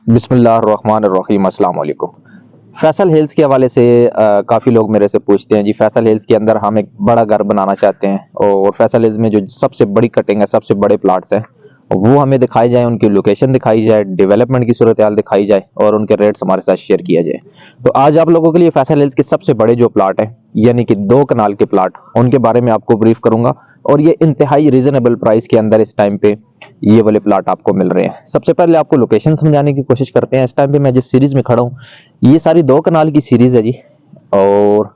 बिस्मिल्लाहिर्रहमानिर्रहीम, अस्सलाम वालेकुम। फैसल हिल्स के हवाले से काफ़ी लोग मेरे से पूछते हैं जी, फैसल हिल्स के अंदर हम एक बड़ा घर बनाना चाहते हैं और फैसल हिल्स में जो सबसे बड़ी कटिंग है, सबसे बड़े प्लाट्स हैं, वो हमें दिखाई जाए, उनकी लोकेशन दिखाई जाए, डेवलपमेंट की सूरत हाल दिखाई जाए और उनके रेट्स हमारे साथ शेयर किया जाए। तो आज आप लोगों के लिए फैसल हिल्स के सबसे बड़े जो प्लाट हैं, यानी कि 2 कनाल के प्लाट, उनके बारे में आपको ब्रीफ करूंगा और ये इंतहाई रीजनेबल प्राइस के अंदर इस टाइम पे ये वाले प्लाट आपको मिल रहे हैं। सबसे पहले आपको लोकेशन समझाने की कोशिश करते हैं। इस टाइम पे मैं जिस सीरीज में खड़ा हूँ, ये सारी 2 कनाल की सीरीज है जी। और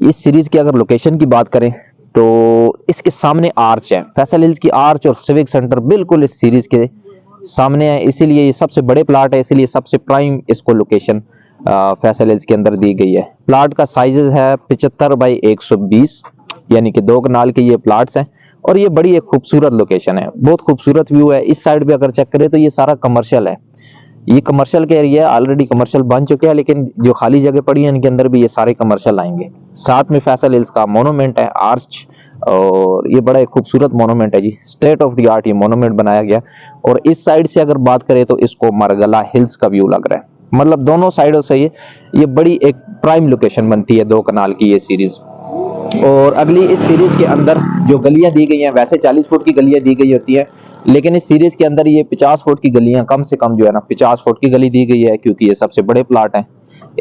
इस सीरीज की अगर लोकेशन की बात करें तो इसके सामने आर्च है, फैसल हिल्स की आर्च और सिविक सेंटर बिल्कुल इस सीरीज के सामने है, इसीलिए ये सबसे बड़े प्लाट है, इसीलिए सबसे प्राइम इसको लोकेशन फैसल हिल्स के अंदर दी गई है। प्लाट का साइज है 75 बाई 120, यानी कि 2 कनाल के ये प्लाट्स हैं और ये बड़ी एक खूबसूरत लोकेशन है, बहुत खूबसूरत व्यू है। इस साइड पे अगर चेक करें तो ये सारा कमर्शियल है, ये कमर्शियल के एरिया ऑलरेडी कमर्शियल बन चुके हैं, लेकिन जो खाली जगह पड़ी है इनके अंदर भी ये सारे कमर्शियल आएंगे। साथ में फैसल हिल्स का मोनूमेंट है आर्च, और ये बड़ा एक खूबसूरत मोनूमेंट है जी, स्टेट ऑफ द आर्ट ये मोनूमेंट बनाया गया। और इस साइड से अगर बात करें तो इसको मरगला हिल्स का व्यू लग रहा है, मतलब दोनों साइडों से ये बड़ी एक प्राइम लोकेशन बनती है 2 कनाल की ये सीरीज। और अगली इस सीरीज के अंदर जो गलियां दी गई हैं, वैसे 40 फुट की गलियां दी गई होती हैं, लेकिन इस सीरीज के अंदर ये 50 फुट की गलियां, कम से कम जो है ना 50 फुट की गली दी गई है, क्योंकि ये सबसे बड़े प्लाट हैं।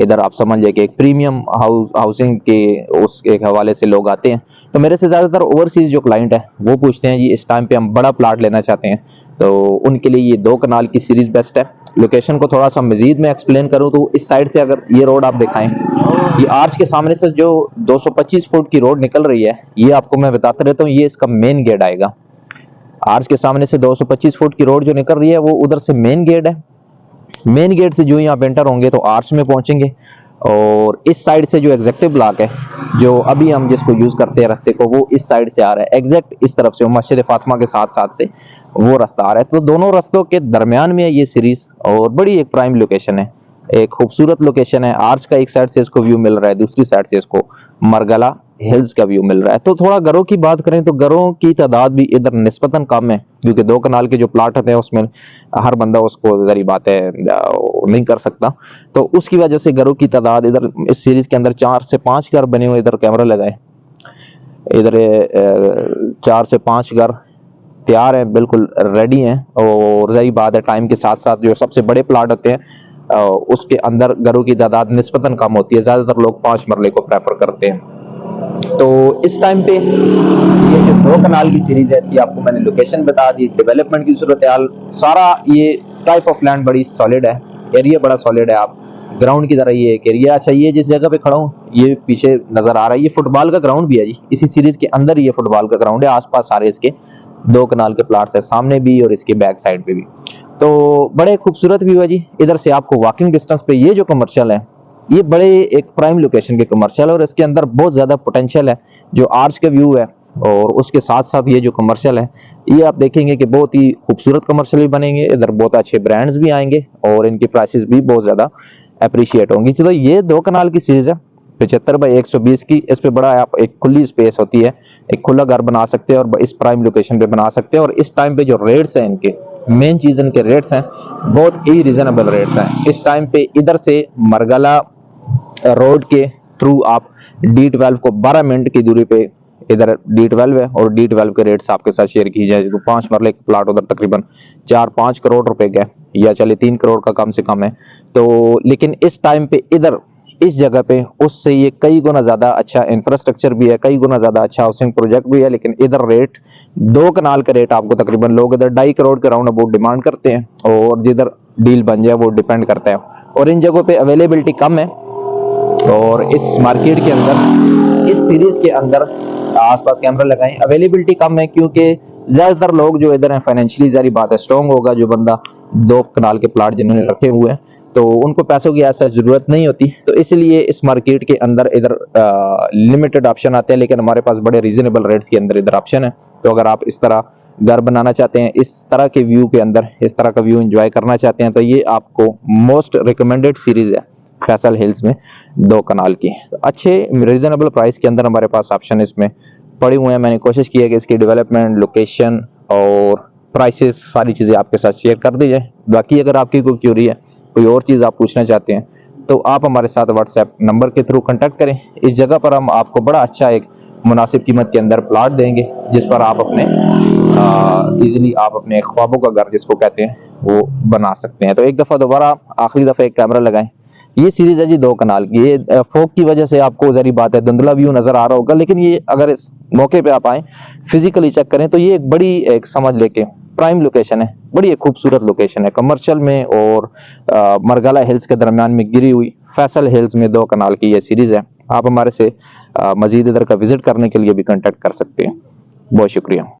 इधर आप समझ जाइए कि एक प्रीमियम हाउसिंग के उसके हवाले से लोग आते हैं। तो मेरे से ज्यादातर ओवरसीज जो क्लाइंट है वो पूछते हैं जी, इस टाइम पे हम बड़ा प्लाट लेना चाहते हैं, तो उनके लिए ये 2 कनाल की सीरीज बेस्ट है। लोकेशन को थोड़ा सा मजीद में एक्सप्लेन करूं तो इस साइड से अगर ये रोड आप दिखाएं, ये आर्च के सामने से जो 225 फुट की रोड निकल रही है, ये आपको मैं बताता रहता हूँ, ये इसका मेन गेट आएगा। आर्च के सामने से 225 फुट की रोड जो निकल रही है वो उधर से मेन गेट है। मेन गेट से जो ही आप एंटर होंगे तो आर्च में पहुंचेंगे, और इस साइड से जो एग्जेक्टिव ब्लॉक है, जो अभी हम जिसको यूज करते हैं रास्ते को, वो इस साइड से आ रहा है, एग्जैक्ट इस तरफ से मस्जिद फातिमा के साथ साथ से वो रास्ता आ रहा है। तो दोनों रास्तों के दरमियान में है ये सीरीज, और बड़ी एक प्राइम लोकेशन है, एक खूबसूरत लोकेशन है। आर्च का एक साइड से इसको व्यू मिल रहा है, दूसरी साइड से इसको मरगला हिल्स का व्यू मिल रहा है। तो थोड़ा घरों की बात करें तो घरों की तादाद भी इधर निस्बतन कम है, क्योंकि 2 कनाल के जो प्लाट होते हैं उसमें हर बंदा उसको जरी बात है नहीं कर सकता, तो उसकी वजह से घरों की तादाद इधर इस सीरीज के अंदर 4 से 5 घर बने हुए। इधर कैमरा लगाए, इधर 4 से 5 घर तैयार है, बिल्कुल रेडी हैं। और रही बात है टाइम के साथ साथ जो सबसे बड़े प्लाट होते हैं उसके अंदर घरों की तादाद निस्बतन कम होती है, ज्यादातर लोग 5 मरले को प्रेफर करते हैं। तो इस टाइम पे ये जो 2 कनाल की सीरीज है, इसकी आपको मैंने लोकेशन बता दी, डेवलपमेंट की सूरत हाल, सारा ये टाइप ऑफ लैंड बड़ी सॉलिड है, एरिया बड़ा सॉलिड है। आप ग्राउंड की तरह ये एक एरिया, अच्छा ये जिस जगह पे खड़ा हूँ ये पीछे नजर आ रहा है, ये फुटबॉल का ग्राउंड भी है जी, इसी सीरीज के अंदर ये फुटबॉल का ग्राउंड है। आसपास सारे इसके 2 कनाल के प्लाट्स है, सामने भी और इसके बैक साइड पे भी। तो बड़े खूबसूरत व्यू है जी। इधर से आपको वॉकिंग डिस्टेंस पे ये जो कमर्शियल है, ये बड़े एक प्राइम लोकेशन के कमर्शियल, और इसके अंदर बहुत ज्यादा पोटेंशियल है। जो आर्च का व्यू है और उसके साथ साथ ये जो कमर्शियल है, ये आप देखेंगे कि बहुत ही खूबसूरत कमर्शियल भी बनेंगे, इधर बहुत अच्छे ब्रांड्स भी आएंगे और इनकी प्राइसेस भी बहुत ज्यादा अप्रिशिएट होंगी। तो ये 2 कनाल की सीरीज है 75 बाई 120 की। इस पे बड़ा आप एक खुली स्पेस होती है, एक खुला घर बना सकते हैं और इस प्राइम लोकेशन पे बना सकते हैं। और इस टाइम पे जो रेट्स हैं इनके, मेन चीज इनके रेट्स हैं, बहुत ही रीजनेबल रेट्स हैं। इस टाइम पे इधर से मरगला रोड के थ्रू आप D12 को 12 मिनट की दूरी पे, इधर D12 है और D12 के रेट्स आपके साथ शेयर की जाए तो 5 मरले का प्लाट उधर तकरीबन 4-5 करोड़ रुपए का, या चले 3 करोड़ का कम से कम है। तो लेकिन इस टाइम पे इधर इस जगह पे उससे ये कई गुना ज्यादा अच्छा इंफ्रास्ट्रक्चर भी है, कई गुना ज्यादा अच्छा हाउसिंग प्रोजेक्ट भी है, लेकिन इधर रेट 2 कनाल का रेट आपको तकरीबन लोग इधर 2.5 करोड़ के राउंड अबाउट डिमांड करते हैं, और जिधर डील बन जाए वो डिपेंड करता है। और इन जगहों पे अवेलेबिलिटी कम है, और इस मार्केट के अंदर, इस सीरीज के अंदर आसपास कैमरा लगाएं, अवेलेबिलिटी कम है, क्योंकि ज्यादातर लोग जो इधर हैं फाइनेंशियली जारी बात है स्ट्रॉन्ग होगा जो बंदा, 2 कनाल के प्लाट जिन्होंने रखे हुए हैं, तो उनको पैसों की ऐसा जरूरत नहीं होती, तो इसलिए इस मार्केट के अंदर इधर लिमिटेड ऑप्शन आते हैं, लेकिन हमारे पास बड़े रीजनेबल रेट्स के अंदर इधर ऑप्शन है। तो अगर आप इस तरह घर बनाना चाहते हैं, इस तरह के व्यू के अंदर, इस तरह का व्यू एंजॉय करना चाहते हैं, तो ये आपको मोस्ट रिकमेंडेड सीरीज है फैसल हिल्स में 2 कनाल की। अच्छे रीजनेबल प्राइस के अंदर हमारे पास ऑप्शन इसमें पड़े हुए हैं। मैंने कोशिश की है कि इसकी डेवलपमेंट, लोकेशन और प्राइसेस सारी चीज़ें आपके साथ शेयर कर दी जाए। बाकी अगर आपकी कोई क्यूरी है, कोई और चीज़ आप पूछना चाहते हैं, तो आप हमारे साथ व्हाट्सएप नंबर के थ्रू कांटेक्ट करें। इस जगह पर हम आपको बड़ा अच्छा एक मुनासिब कीमत के अंदर प्लाट देंगे, जिस पर आप अपने इजीली आप अपने ख्वाबों का घर जिसको कहते हैं वो बना सकते हैं। तो एक दफ़ा दोबारा आखिरी दफ़ा एक कैमरा लगाएं। ये सीरीज है जी 2 कनाल की। ये फोक की वजह से आपको ज़ाहिर बात है धुंधला व्यू नज़र आ रहा होगा, लेकिन ये अगर इस मौके पे आप आए, फिजिकली चेक करें, तो ये एक बड़ी एक समझ लेके प्राइम लोकेशन है, बड़ी एक खूबसूरत लोकेशन है कमर्शियल में और मरगला हिल्स के दरमियान में गिरी हुई फैसल हिल्स में 2 कनाल की ये सीरीज है। आप हमारे से मजीद इधर का विजिट करने के लिए भी कांटेक्ट कर सकते हैं। बहुत शुक्रिया।